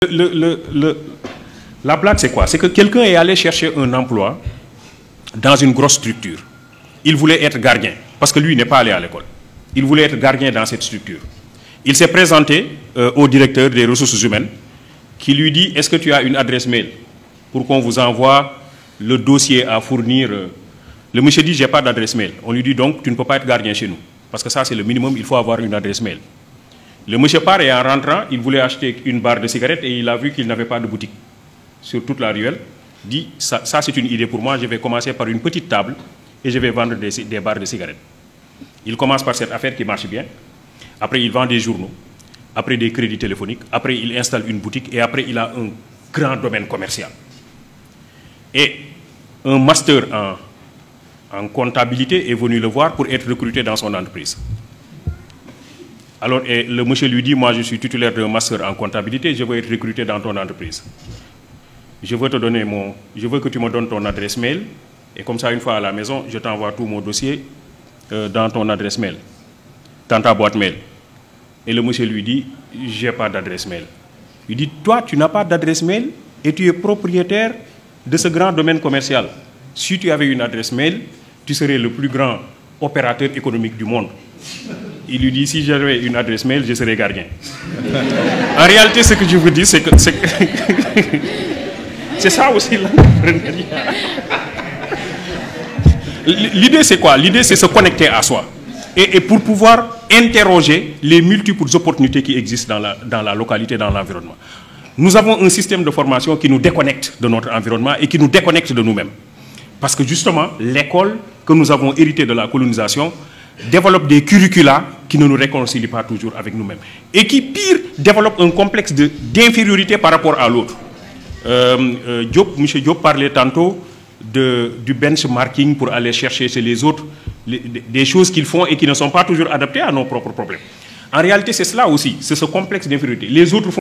La blague, c'est quoi? C'est que quelqu'un est allé chercher un emploi dans une grosse structure. Il voulait être gardien, parce que lui n'est pas allé à l'école. Il voulait être gardien dans cette structure. Il s'est présenté au directeur des ressources humaines, qui lui dit: est-ce que tu as une adresse mail pour qu'on vous envoie le dossier à fournir? Le monsieur dit: j'ai pas d'adresse mail. On lui dit: donc tu ne peux pas être gardien chez nous, parce que ça c'est le minimum, il faut avoir une adresse mail. Le monsieur part et en rentrant, il voulait acheter une barre de cigarettes et il a vu qu'il n'avait pas de boutique sur toute la ruelle. Il dit: ça c'est une idée pour moi, je vais commencer par une petite table et je vais vendre des barres de cigarettes. Il commence par cette affaire qui marche bien. Après, il vend des journaux. Après, des crédits téléphoniques. Après, il installe une boutique. Et après, il a un grand domaine commercial. Et un master en comptabilité est venu le voir pour être recruté dans son entreprise. Alors, et le monsieur lui dit: moi, je suis titulaire d'un master en comptabilité, je veux être recruté dans ton entreprise. Je veux que tu me donnes ton adresse mail. Et comme ça, une fois à la maison, je t'envoie tout mon dossier dans ton adresse mail, dans ta boîte mail. Et le monsieur lui dit: j'ai pas d'adresse mail. Il dit: toi, tu n'as pas d'adresse mail et tu es propriétaire de ce grand domaine commercial. Si tu avais une adresse mail, tu serais le plus grand opérateur économique du monde. Il lui dit: si j'avais une adresse mail, je serais gardien. En réalité, ce que je vous dis, c'est que c'est ça aussi l'entrepreneuriat. L'idée, c'est quoi? L'idée, c'est se connecter à soi. Et pour pouvoir interroger les multiples opportunités qui existent dans la localité, dans l'environnement. Nous avons un système de formation qui nous déconnecte de notre environnement et qui nous déconnecte de nous-mêmes. Parce que justement, l'école que nous avons héritée de la colonisation développe des curricula qui ne nous réconcilient pas toujours avec nous-mêmes. Et qui, pire, développe un complexe d'infériorité par rapport à l'autre. M. Diop parlait tantôt du benchmarking pour aller chercher chez les autres des choses qu'ils font et qui ne sont pas toujours adaptées à nos propres problèmes. En réalité, c'est cela aussi, c'est ce complexe d'infériorité. Les autres font